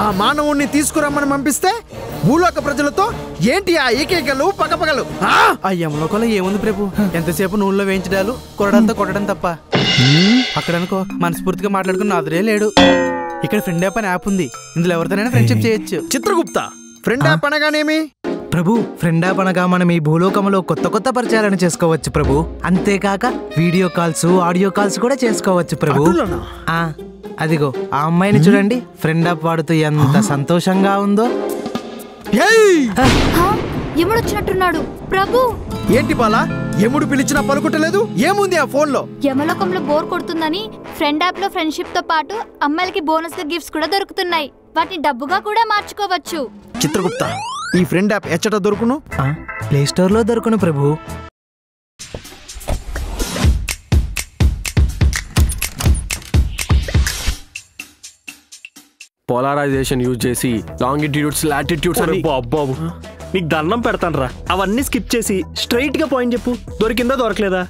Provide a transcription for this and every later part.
ఆ మానవుణ్ణి తీసుకురమ్మని పంపిస్తే భూలోక ప్రజలతో ఏంటి ఆ ఏకైకలు పగపగలు? ఆ యమలోకంలో ఏముంది ప్రభు? ఎంతసేపు నూనెలో వేయించడాలు కొరడాలతో కొట్టడం తప్ప. అక్కడ అనుకో మనస్ఫూర్తిగా మాట్లాడుకున్న నాదురే లేడు. ఇక్కడ ఫ్రెండ్ యాప్ అని యాప్ ఉంది. ఇందులో ఎవరితోనైనా ఫ్రెండ్షిప్ చేయొచ్చు. చిత్రగుప్త, ఫ్రెండ్ యాప్ అనగానేమి? ప్రభు, ఫ్రెండ్ యాప్ అనగా మనం ఈ భూలోకంలో కొత్త కొత్త పరిచయాలను చేసుకోవచ్చు ప్రభు. అంతేకాక వీడియో కాల్స్, ఆడియో కాల్స్ కూడా చేసుకోవచ్చు ప్రభు. అదిగో ఆ అమ్మాయిని చూడండి, ఫ్రెండ్ యాప్ వాడుతూ ఎంత సంతోషంగా ఉందో. యముడు వచ్చినట్టున్నాడు ప్రభు. ఏంటి బాలా, యముడు పిలిచినా పలుకుటలేదు? ఏముంది ఆ ఫోన్ లో? యమలోకంలో బోర్ కొడుతుందని ఫ్రెండ్ యాప్ లో ఫ్రెండ్షిప్ తో పాటు అమ్మాయిలకి బోనస్ గా గిఫ్ట్స్ కూడా దొరుకుతున్నాయి. వాటిని డబ్బుగా కూడా మార్చుకోవచ్చు. చిత్రగుప్త, ఈ ఫ్రెండ్ యాప్ ఎచ్చట దొరుకును? ప్లే స్టోర్ లో దొరుకును ప్రభు. పోలారైజేషన్ యూజ్ చేసి లాంగిట్యూడ్స్, లాటిట్యూడ్స్ అని. బాబు నీకు దండం పెడతాను రా, అవన్నీ స్కిప్ చేసి స్ట్రైట్ గా పాయింట్ చెప్పు. దొరికిందా దొరకలేదా?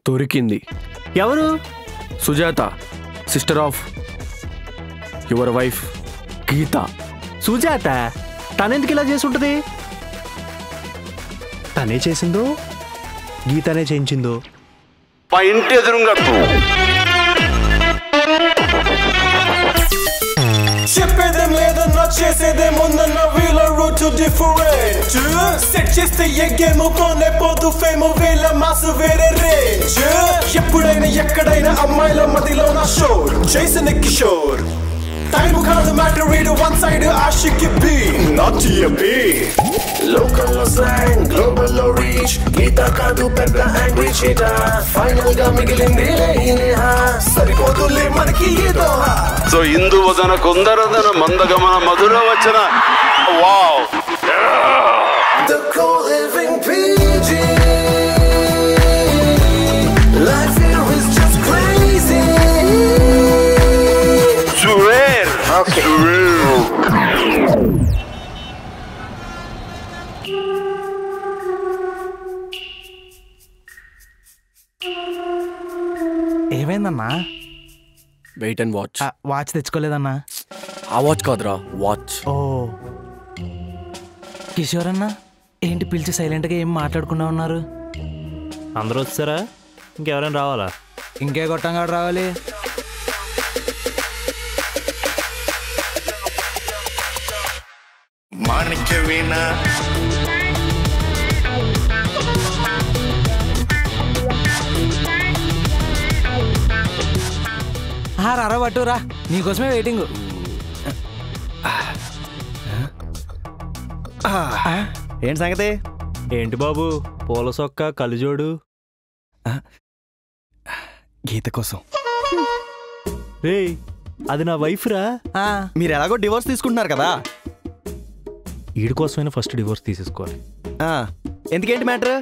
దొరికింది. ఎవరు? Sujatha, sister of your wife Geetha. Sujatha? తనెందుకు ఇలా చేసి ఉంటుంది? తనే చేసిందో గీతనే చేయించిందో? ఇంటి ఎదురుగా చెప్పేదేం లేదన్నా చేసేదేముందన్నా వీళ్ళ రూట్ డిఫరెంట్. సెట్ చేస్తే ఎగ్గేమో కొనే పోతు ఫేమో వీళ్ళ మాసు వేరే రేంజ్. ఎప్పుడైనా ఎక్కడైనా అమ్మాయిల మదిలో నా షోర్ చేసిన కిషోర్. టైము కాదు మ్యాటర్, వీడు వన్ సైడ్ ఆషికి బి నాట్ బి. లోకల్లో స్లాంగ్, గ్లోబల్లో రీచ్, గీత కాదు పెద్ద యాంగ్రీ చీటా. ఫైనల్ గా మిగిలింది సరిపోతులే మనకి ఏదో. సో ఇందు వదన కొందరదన మందగమన మధుర వచన. Wow, the co-living PG. Life here is just crazy. surreal. Okay. Surreal. ఏమైందన్నా? Wait and watch. వాచ్ తెచ్చుకోలేదన్నా? ఆ వాచ్ కాదురా, వాచ్. ఓ కిషోర్ అన్నా, ఏంటి పిలిచి సైలెంట్గా ఏం మాట్లాడుకున్నా ఉన్నారు? అందరూ వచ్చారా? ఇంకెవరైనా రావాలా? ఇంకే గొట్టంగా రావాలి. మాణిక్యవీణ రా పట్టురా, నీకోసమే వెయిటింగ్. ఏంటి సంగతి? ఏంటి బాబు పూల సొక్క కలిజోడు? గీత కోసం. రే, అది నా వైఫ్ రా. మీరు ఎలాగో డివోర్స్ తీసుకుంటున్నారు కదా, వీడి కోసమైనా ఫస్ట్ డివోర్స్ తీసేసుకోవాలి. ఎందుకేంటి మ్యాటర్?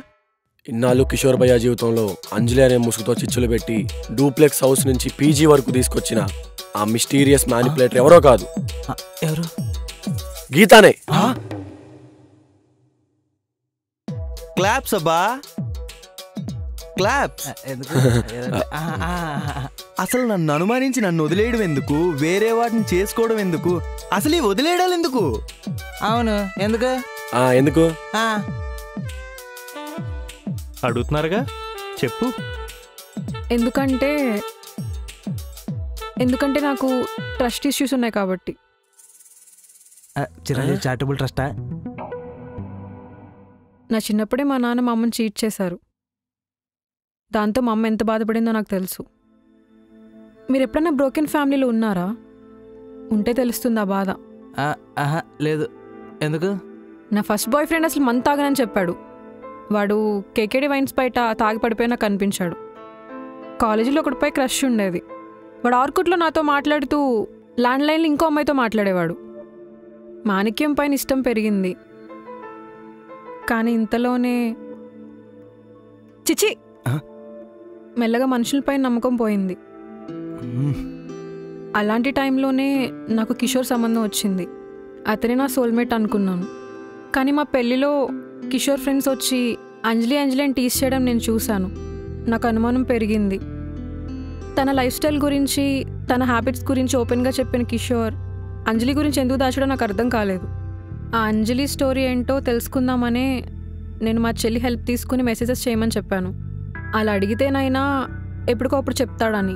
ఇన్నాళ్ళు కిషోర్ భయ్య జీవితంలో అంజలి అనే ముసుగుతో చిచ్చులు పెట్టి డూప్లెక్స్ హౌస్ నుంచి పీజీ వరకు తీసుకొచ్చిన ఆ మిస్టీరియస్ మ్యానిపులేటర్ ఎవరో కాదు. ఎవరు? గీతానే. క్లాప్స్ అబ్బా, క్లాప్స్. అసలు నన్ను అనుమానించి నన్ను వదిలేయడం ఎందుకు? వేరే వాటిని చేసుకోవడం ఎందుకు? అసలు ఈ వదిలేయడాలు ఎందుకు? అవును, ఎందుకు? ఎందుకు అడుగుతున్నారుగా, చెప్పు. ఎందుకంటే నాకు ట్రస్ట్ ఇష్యూస్ ఉన్నాయి కాబట్టి. చిరంజీవి చారిటబుల్ ట్రస్టా? నా చిన్నప్పుడే మా నాన్న మా అమ్మని చీట్ చేశారు. దాంతో మా అమ్మ ఎంత బాధపడిందో నాకు తెలుసు. మీరు ఎప్పుడైనా బ్రోకెన్ ఫ్యామిలీలో ఉన్నారా? ఉంటే తెలుస్తుంది ఆ బాధ. లేదు. ఎందుకు? నా ఫస్ట్ బాయ్ ఫ్రెండ్ అసలు మందు తాగనని చెప్పాడు. వాడు కేకేడి వైన్స్ బయట తాగి పడిపోయినా కనిపించాడు. కాలేజీలో ఒకటిపై క్రష్ ఉండేది. వాడు ఆర్కుట్లో నాతో మాట్లాడుతూ ల్యాండ్లైన్లో ఇంకో అమ్మాయితో మాట్లాడేవాడు. మాణిక్యం పైన ఇష్టం పెరిగింది. కానీ ఇంతలోనే చిచి మెల్లగా మనుషులపై నమ్మకం పోయింది. అలాంటి టైంలోనే నాకు కిషోర్ సంబంధం వచ్చింది. అతనే నా సోల్మేట్ అనుకున్నాను. కానీ మా పెళ్ళిలో కిషోర్ ఫ్రెండ్స్ వచ్చి అంజలి అని టీస్ చేయడం నేను చూశాను. నాకు అనుమానం పెరిగింది. తన లైఫ్ స్టైల్ గురించి, తన హ్యాబిట్స్ గురించి ఓపెన్గా చెప్పిన కిషోర్ అంజలి గురించి ఎందుకు దాచడో నాకు అర్థం కాలేదు. ఆ అంజలి స్టోరీ ఏంటో తెలుసుకుందామనే నేను మా చెల్లి హెల్ప్ తీసుకుని మెసేజెస్ చేయమని చెప్పాను. అలా అడిగితేనైనా ఎప్పటికప్పుడు చెప్తాడని.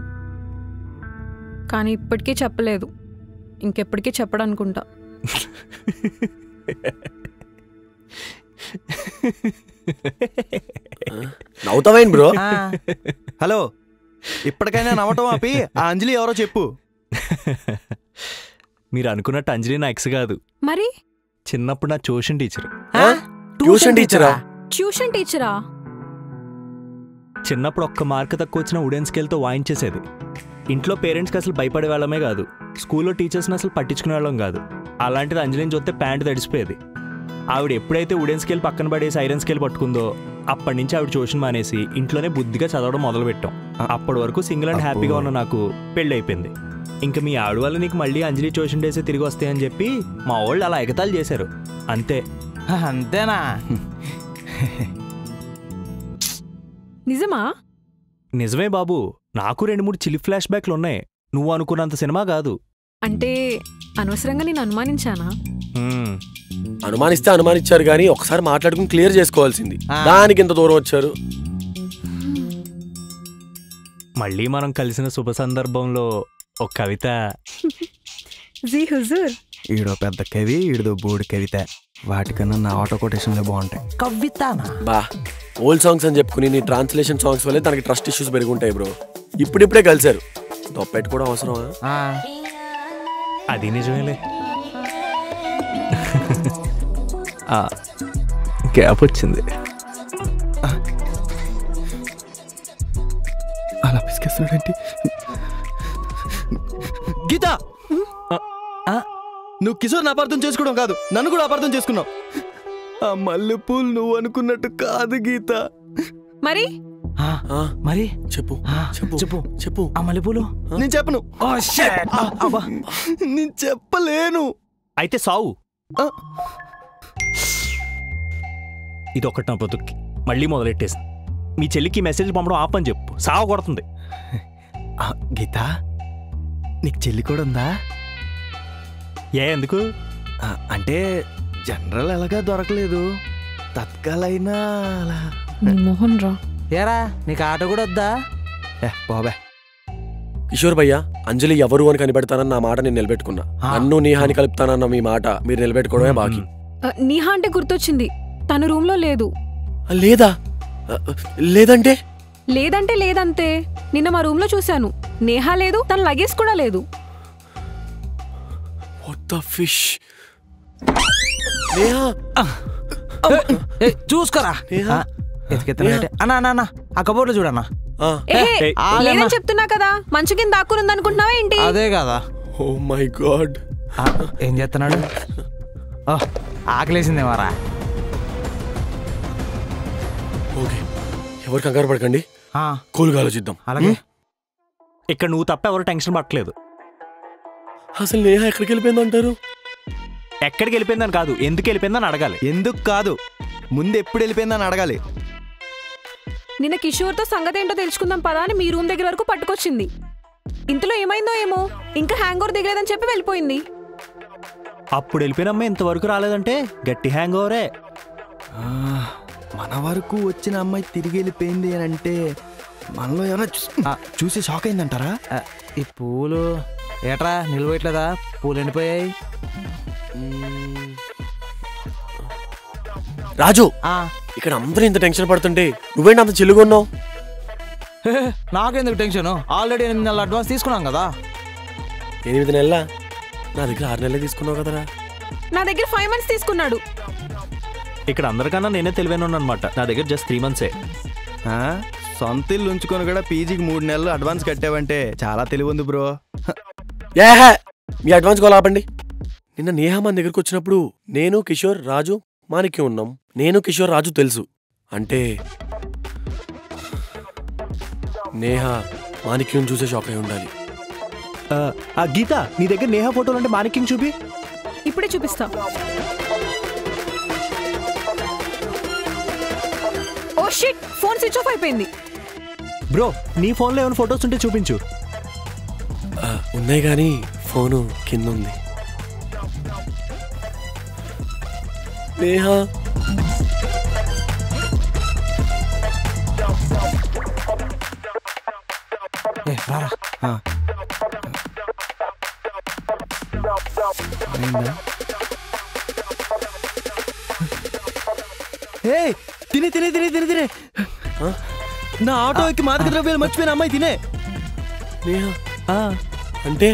కానీ ఇప్పటికీ చెప్పలేదు. ఇంకెప్పటికీ చెప్పడనుకుంటా. నవ్వుతావేంటి బ్రో? హలో, ఇప్పటికైనా నవ్వటం ఆపి ఆ అంజలి ఎవరో చెప్పు. మీరు అనుకున్నట్టు అంజలి నా ఎక్స్ కాదు. మరి చిన్నప్పుడు నా ట్యూషన్ టీచర్. ట్యూషన్ టీచరా? ట్యూషన్ టీచరా? చిన్నప్పుడు ఒక్క మార్క్ తక్కువ వచ్చిన వుడెన్ స్కేల్తో వాయించేసేది. ఇంట్లో పేరెంట్స్కి అసలు భయపడే వాళ్ళమే కాదు, స్కూల్లో టీచర్స్ని అసలు పట్టించుకునే వాళ్ళం కాదు. అలాంటిది అంజలిని చూస్తే ప్యాంటు తడిసిపోయేది. ఆవిడ ఎప్పుడైతే వుడెన్ స్కేల్ పక్కన పడేసి ఐరన్ స్కేల్ పట్టుకుందో అప్పటి నుంచి ఆవిడ ట్యూషన్ మానేసి ఇంట్లోనే బుద్ధిగా చదవడం మొదలుపెట్టాం. అప్పటి వరకు సింగిల్ అండ్ హ్యాపీగా ఉన్న నాకు పెళ్ళి అయిపోయింది. ఇంకా మీ ఆవిడ వల్ల నీకు మళ్ళీ అంజలి ట్యూషన్ డేసే తిరిగి వస్తాయని చెప్పి మా వాళ్ళు అలా ఎగతాలు చేశారు. అంతే. అంతేనా? నిజమా? నిజమే బాబు, నాకు 2-3 చిలి ఫ్లాష్ బ్యాక్లు ఉన్నాయి. నువ్వు అనుకున్నంత సినిమా కాదు. అంటే అనవసరంగా నేను అనుమానించానా? అనుమానిస్తే అనుమానించారు కానీ ఒకసారి మాట్లాడుకుని క్లియర్ చేసుకోవాల్సింది. దానికి ఇంత దూరం వచ్చారు. మళ్ళీ మనం కలిసిన శుభ సందర్భంలో ఒక కవిత. జీ హుజూర్. ఈడో పెద్ద కవి, ఈడో బోర్డు కవిత. వాటికన్నా నా ఆటో కొటేషన్లే బాగుంటాయి. కవితనా? బా, ఓల్డ్ సాంగ్స్ అని చెప్పుకుని నీ ట్రాన్స్లేషన్ సాంగ్స్ వల్లే తనకి ట్రస్ట్ ఇష్యూస్ పెరుగుంటాయి బ్రో. ఇప్పుడిప్పుడే కలిశారు, తప్పెట్టుకోవడం అవసరమా? అది నిజమేలే. గ్యాప్ వచ్చింది. అలా పిసికేస్తున్నాడేంటి? గీత, నువ్వు కిషోర్ని అపార్థం చేసుకోవడం కాదు, నన్ను కూడా అపార్థం చేసుకున్నావు. ఆ మల్లెపూలు నువ్వు అనుకున్నట్టు కాదు గీత. మరి మరి చెప్పు చెప్పు చెప్పు చెప్పు. ఆ మల్లెపూలు నేను చెప్పను. నేను చెప్పలేను. అయితే సావు. ఇది ఒకటి నా బతుక్కి మళ్ళీ మొదలెట్టేసింది. మీ చెల్లికి మెసేజ్ పంపడం ఆపని చెప్పు, సావు కొడుతుంది. గీత, నీకు చెల్లి కూడా ఉందా? ఎందుకు? అంటే జనరల్ ఎలాగా దొరకలేదు, తత్కాలైనా అలా. మోహన్ రా. ఏరా నీకు ఆటో కూడా వద్దా? బాబా కిషోర్ భయ్య, అంజలి ఎవరు అని కనిపెడతానన్న నా మాట నేను నిలబెట్టుకున్నా. నన్ను నీహాని కలుపుతానన్న మీ మాట మీరు నిలబెట్టుకోవడమే బాకీ. నీహా అంటే గుర్తొచ్చింది, తను రూమ్ లో లేదు. లేదా? లేదంటే? లేదంటే లేదంతే. నిన్న మా రూమ్ లో చూశాను, నేహా లేదు, తన లగేజ్ కూడా లేదు. What the fish? నేహా చూసుకోరా. అన్నా ఆ కబోర్డ్ చూడన్నా. లేదని చెప్తున్నా కదా, మంచు కింద దాక్కునుంది అనుకుంటున్నావా ఏంటి? అదే కదా. ఓ మై గాడ్, ఏం చేస్తున్నాడు? ఆకలేసిందేమారా. ఓకే, ఎవరు కంగారు పడకండి, కూల్గా ఆలోచిద్దాం. అలాగే. ఇక్కడ నువ్వు తప్ప ఎవరు టెన్షన్ పట్టలేదు. అసలు నేహా ఎక్కడికి వెళ్ళిపోయింది అంటారు? ఎక్కడికి వెళ్ళిపోయిందని కాదు, ఎందుకు వెళ్ళిపోయిందని అడగాలి. ఎందుకు కాదు, ముందు ఎప్పుడు వెళ్ళిపోయిందని అడగాలి. నిన్న కిషోర్తో సంగతి ఏంటో తెలుసుకుందాం పదా అని మీ రూమ్ దగ్గర వరకు పట్టుకొచ్చింది. ఇంతలో ఏమైందో ఏమో, ఇంకా హ్యాంగ్ ఓవర్ దిగలేదని చెప్పి వెళ్ళిపోయింది. అప్పుడు వెళ్ళిపోయినమ్మ ఇంతవరకు రాలేదంటే గట్టి హ్యాంగ్ ఓవరే. మన వరకు వచ్చిన అమ్మాయి తిరిగి వెళ్ళిపోయింది అని అంటే మనలో ఏమైనా చూసి షాక్ అయిందంటారా? ఈ పూలు ఏట్రా నిలబోయట్లేదా? పూలు ఎండిపోయాయి. రాజు, ఇక్కడ అందరూ ఇంత టెన్షన్ పడుతుంటే నువ్వేంటి అంత చిల్లుగా ఉన్నావు? నాకెందుకు టెన్షన్? ఆల్రెడీ 8 నెలల అడ్వాన్స్ తీసుకున్నాం కదా. 8 నెలల? నా దగ్గర 6 నెలలే తీసుకున్నావు కదరా. నా దగ్గర 5 months తీసుకున్నాడు. ఇక్కడ అందరికన్నా నేనే తెలివైన అనమాట. నా దగ్గర జస్ట్ 3 months. సొంత ఇల్లు ఉంచుకొని కూడా పీజీకి 3 నెలలు అడ్వాన్స్ కట్టావంటే చాలా తెలివి ఉంది బ్రో. మీ అడ్వాన్స్ కాల్ ఆపండి. నిన్న నేహా మన దగ్గరకు వచ్చినప్పుడు నేను, కిషోర్, రాజు, మాణిక్యం ఉన్నాం. నేను, కిషోర్, రాజు తెలుసు అంటే నేహా మాణిక్యం చూసే షాక్ అయి ఉండాలి. గీత, నీ దగ్గర నేహా ఫోటోలు అంటే మాణిక్యం చూపి. ఇప్పుడే చూపిస్తా. Oh shit, phone switch off అయిపోయింది. బ్రో, నీ ఫోన్లో ఏమైనా ఫొటోస్ ఉంటే చూపించు. ఉన్నాయి కానీ ఫోను కింద ఉంది. నేహా తినే తినే తినే తినే తినే నా ఆటో ఎక్కి మాదక ద్రవ్యాలు మర్చిపోయిన అమ్మాయి తినే. నేహా అంటే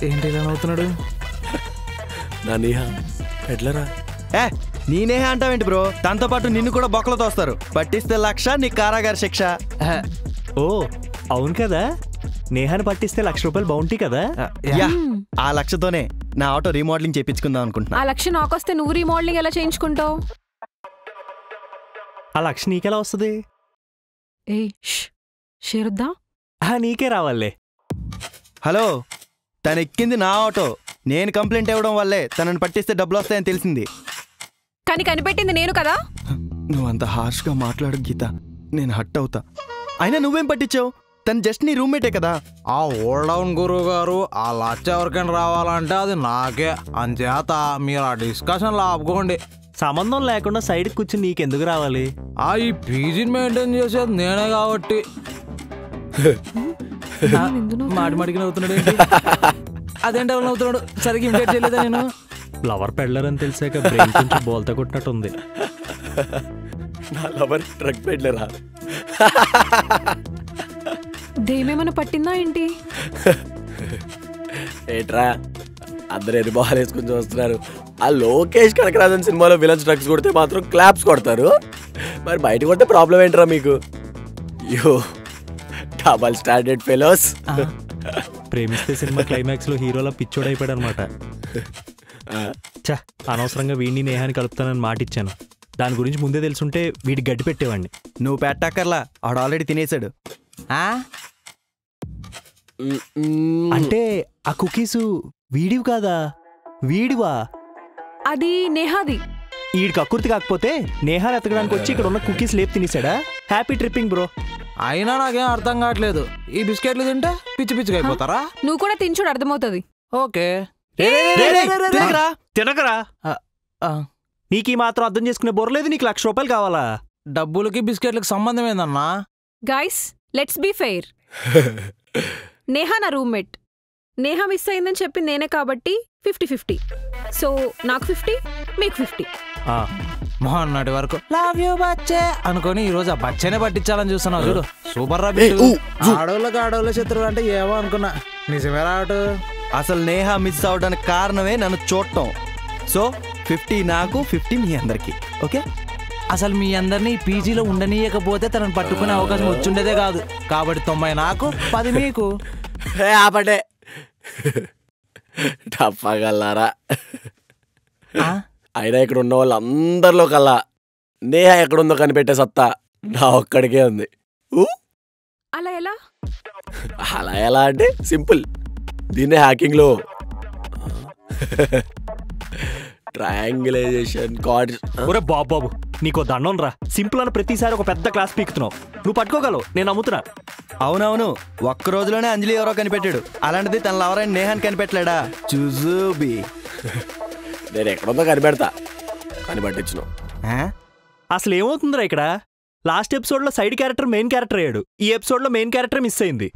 ఏంటి ఇలా నవ్వుతున్నాడు? నా నేహా ఎట్లరా? నీ నేహ అంటావేంటి బ్రో? దాంతో పాటు నిన్ను కూడా బొక్కలు తోస్తారు. పట్టిస్తే 1,00,000, నీ కారాగారి శిక్ష. ఓ అవును కదా, నేహాన్ని పట్టిస్తే ₹1,00,000 బౌంటీ కదా. యా, ఆ 1,00,000తోనే నా ఆటో రీమోడలింగ్ చేయించుకుందాం అనుకుంటున్నా. ఆ 1,00,000 నాకొస్తే నువ్వు రీమోడలింగ్ ఎలా చేయించుకుంటావు? ఆ 1,00,000 నీకెలా వస్తుంది? ఏ షేరుద్దా? నీకే రావాలే. హలో, తను ఎక్కింది నా ఆటో. నేను కంప్లైంట్ ఇవ్వడం వల్లే తనని పట్టిస్తే డబ్బులు వస్తాయని తెలిసింది. కానీ కనిపెట్టింది నేను కదా. నువ్వంత హార్ష్గా మాట్లాడు గీత, నేను హట్ అవుతా. అయినా నువ్వేం పట్టించావు? తను జస్ట్ నీ రూమ్మేటే కదా. ఆ ఓల్డ్ డౌన్ గురువు గారు ఆ 1,00,000 ఎవరికైనా రావాలంటే అది నాకే. అంచేత మీరు ఆ డిస్కషన్లో ఆపుకోండి. సంబంధం లేకుండా సైడ్కి కూర్చుని నీకెందుకు రావాలి? ఈ పీజీని మెయింటైన్ చేసేది నేనే కాబట్టి. మాటి మాటికి నవ్వుతున్నాడు ఏంటి? అదేంటి ఎవరు నవ్వుతున్నాడు? సరిగ్గా ఇన్వైట్ చేయలేదా నేను? లవర్ పెళ్ళరని తెలిసాక బ్రెయిన్ కొంచెం బోల్తా కొట్టినట్టుంది. నా లవర్ డ్రగ్ పెడ్లరా? దేమేమన్నా పట్టిందా ఏంటి? ఏట్రా అందరు ఎన్ని బాల్ వేసుకుని చూస్తున్నారు. ఆ లోకేష్ కనకరాజన్ సినిమాలో విలన్స్ డ్రగ్స్ కొడితే మాత్రం క్లాప్స్ కొడతారు, మరి బయట కొడితే ప్రాబ్లం ఏంట్రా మీకు? యో డబల్ స్టాండర్డ్ ఫెలోస్. ప్రేమిస్తే సినిమా క్లైమాక్స్ లో హీరోలా పిచ్చోడైపోయాడు అనమాట. చా, అనవసరంగా వీడిని నేహాన్ని కలుపుతానని మాట ఇచ్చాను. దాని గురించి ముందే తెలుసుంటే వీడి గడ్డి పెట్టేవాడిని. నువ్వు పెట్టక్కర్లా, ఆడు ఆల్రెడీ తినేసాడు. అంటే ఆ కుకీసు వీడివి కాదా? వీడివా? అది నేహాది. ఈడికి అక్కుర్తి కాకపోతే నేహాన్ని ఎత్తడానికి వచ్చి ఇక్కడ ఉన్న కుకీస్ లేపు తినేసాడా? Happy tripping bro. అయినా నాకేం అర్థం కావట్లేదు. ఈ బిస్కెట్లు తింటే పిచ్చి పిచ్చిగా అయిపోతారా? నువ్వు కూడా తినచుడు అర్థమవుతుంది. ఓకే తినకరా. నీకు ఈ మాత్రం అర్థం చేసుకునే బొరలేదు. నీకు ₹1,00,000 కావాలా? డబ్బులకి బిస్కెట్లకి సంబంధం ఏందన్నా? Guys let's be fair. Neha నా రూమ్మేట్. నేహా మిస్ అయిందని చెప్పింది నేనే కాబట్టి 50-50. సో నాకు 50, మీకు 50. మొన్నటి వరకు లవ్ యూ బచ్చే అనుకొని ఈ రోజు ఆ బచ్చేనే పట్టించాలని చూస్తున్నావు చూడు. సూపర్ రా బిట్టు. ఆడోళ్ళకి ఆడోళ్ళ శత్రువులు అంటే ఏమో అనుకున్నా. నిజమే రావటు. అసలు నేహా మిస్ అవడానికి కారణమే నన్ను చూడటం. సో 50 నాకు, 50 మీ అందరికి. ఓకే? అసలు మీ అందరినీ పీజీలో ఉండనీయకపోతే తనను పట్టుకునే అవకాశం వచ్చుండేదే కాదు. కాబట్టి 90 నాకు, 10 మీకు. ఆపటే టప్పగల్లారా. అయినా ఇక్కడ ఉన్న వాళ్ళందరిలో కల్లా నేహా ఎక్కడుందో కనిపెట్టే సత్తా నా ఒక్కడికే ఉంది. అలా ఎలా? అలా ఎలా అంటే సింపుల్. దీన్నే హ్యాకింగ్ లో ట్రయాంగులైజేషన్ కార్డ్స్. ఒరే బాబు, నీకో దండం రా. సింపుల్ అని ప్రతిసారి ఒక పెద్ద క్లాస్ పీకుతున్నావు. నువ్వు పట్టుకోగలవు, నేను నమ్ముతున్నా. అవునవును, ఒక్క రోజులోనే అంజలి ఎవరో కనిపెట్టాడు. అలాంటిది తన లవరైన నేహాన్ని కనిపెట్టలేడా? చూజూబి. నేను ఎక్కడుందో కనిపెడతా, కనిపెట్టించును. అసలు ఏమవుతుందిరా ఇక్కడ? లాస్ట్ ఎపిసోడ్ లో సైడ్ క్యారెక్టర్ మెయిన్ క్యారెక్టర్ అయ్యాడు. ఈ ఎపిసోడ్ లో మెయిన్ క్యారెక్టర్ మిస్ అయింది.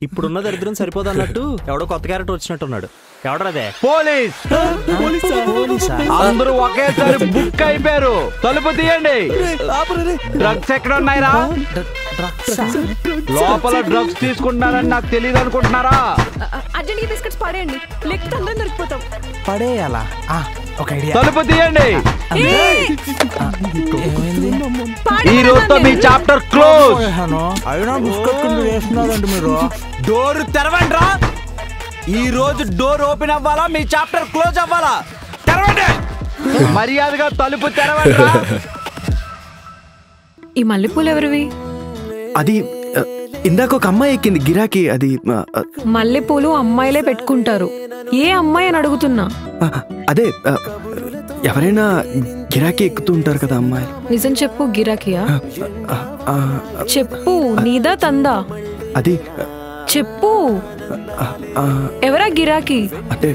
ఇప్పుడున్న దరిద్రం సరిపోదన్నట్టు ఎవడో కొత్త క్యారెక్టర్ వచ్చినట్టున్నాడు. ఎవడరాదే? పోలీస్. అందరూ ఒకేసారి బుక్ అయిపోయారు. తలుపు తీయండి. డ్రగ్స్ ఎక్కడ ఉన్నాయిరా? లోపల డ్రగ్స్ తీసుకుంటున్నారని నాకు తెలియదు అనుకుంటున్నారా? అర్జెంట్గా బిస్కెట్స్ పడేయండి, లేకపోతే అందరం దొరికిపోతాం. పడేయాలా? ఒక ఐడియా. తలుపు తీయండి. ఈ రోజుతో మీ చాప్టర్ క్లోజ్. అయినా బిస్కెట్ వేస్తున్నారండి మీరు. డోర్ తెరవండి రా. ఈ రోజు డోర్ ఓపెన్ అవ్వాలా, మీ చాప్టర్ క్లోజ్ అవ్వాలా? తెరవండి. మర్యాదగా తలుపు తెరవండి రా. ఈ మల్లెపూలు ఎవరివి? అది ఇందాక ఒక అమ్మాయి ఎక్కింది గిరాకీ. అది మల్లెపూలు అమ్మాయిలే పెట్టుకుంటారు. ఏ అమ్మాయి అని అడుగుతున్నా. అదే ఎవరైనా గిరాకీ ఎక్కుతూ ఉంటారు కదా అమ్మాయి. నిజం చెప్పు, గిరాకీయా? చెప్పు, నీదా తందా? అది చెప్పు. ఎవరా గిరాకీ? అంటే